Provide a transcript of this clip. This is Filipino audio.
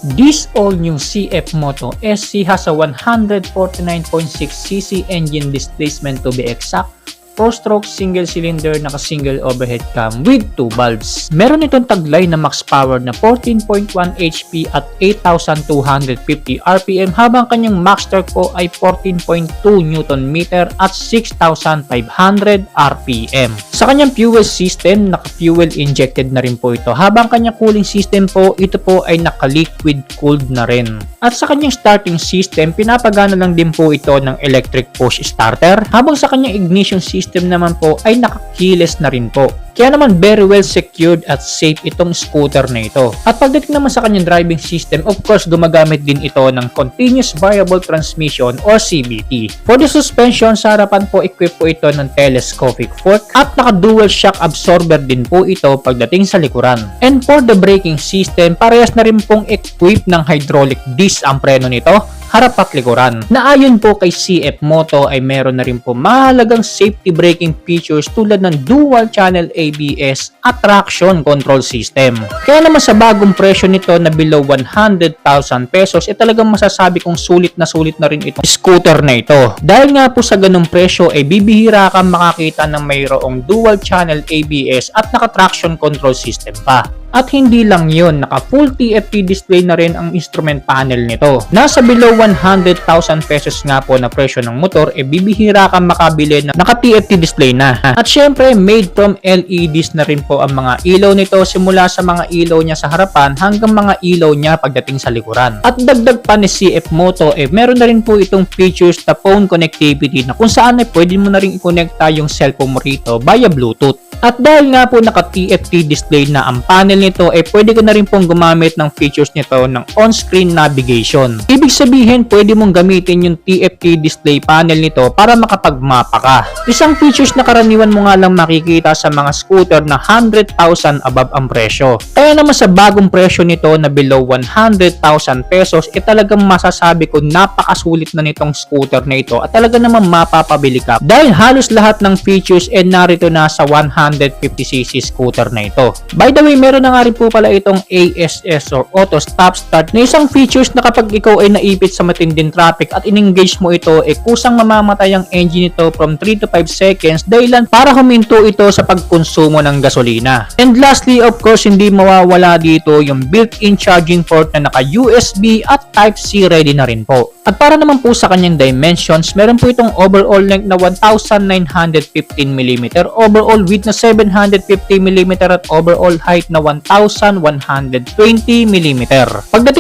This all-new CF Moto SC has a 149.6cc engine displacement to be exact, 4-stroke single-cylinder naka-single overhead cam with 2 valves. Meron itong taglay na max power na 14.1 HP at 8,250 RPM habang kanyang max torque po ay 14.2 Nm at 6,500 RPM. Sa kanyang fuel system, naka-fuel injected na rin po ito habang kanyang cooling system po, ito po ay naka-liquid cooled na rin. At sa kanyang starting system, pinapagana lang din po ito ng electric push starter habang sa kanyang ignition system naman po ay naka-keyless na rin po. Kaya naman very well secured at safe itong scooter na ito. At pagdating naman sa kanyang driving system, of course gumagamit din ito ng Continuous Variable Transmission or CVT. For the suspension, sa harapan po equipped po ito ng telescopic fork at naka-dual shock absorber din po ito pagdating sa likuran. And for the braking system, parehas na rin pong equipped ng hydraulic disc ang preno nito, harap at likuran. Na ayon po kay CF Moto ay meron na rin po mahalagang safety braking features tulad ng dual channel ABS at traction control system. Kaya naman sa bagong presyo nito na below 100,000 pesos, talagang masasabi kong sulit na rin itong scooter na ito. Dahil nga po sa ganung presyo ay bibihira kang makakita ng mayroong dual channel ABS at naka-traction control system pa. At hindi lang yun, naka full TFT display na rin ang instrument panel nito. Nasa below 100,000 pesos nga po na presyo ng motor, bibihira kang makabili na naka TFT display na. At syempre, made from LEDs na rin po ang mga ilaw nito, simula sa mga ilaw niya sa harapan hanggang mga ilaw niya pagdating sa likuran. At dagdag pa ni CF Moto, meron na rin po itong features na phone connectivity na kung saan pwede mo na rin i-connecta yung cellphone mo rito via Bluetooth. At dahil nga po naka TFT display na ang panel nito, pwede ka na rin pong gumamit ng features nito ng on-screen navigation. Ibig sabihin, pwede mong gamitin yung TFT display panel nito para makapagmapa ka. Isang features na karaniwan mo nga lang makikita sa mga scooter na 100,000 above ang presyo. Kaya naman sa bagong presyo nito na below 100,000 pesos, talagang masasabi ko napakasulit na nitong scooter na ito at talaga naman mapapabili ka. Dahil halos lahat ng features narito na sa 150cc scooter na ito. By the way, meron na nga rin po pala itong ASS or Auto Stop Start na isang features na kapag ikaw ay naipit sa matinding traffic at in-engage mo ito, kusang mamamatay ang engine nito from 3 to 5 seconds dahilan para huminto ito sa pagkonsumo ng gasolina. And lastly, of course, hindi mawawala dito yung built-in charging port na naka USB at Type-C ready na rin po. At para naman po sa kanyang dimensions, meron po itong overall length na 1,915mm, overall width na 750mm at overall height na 1,120mm. Pagdating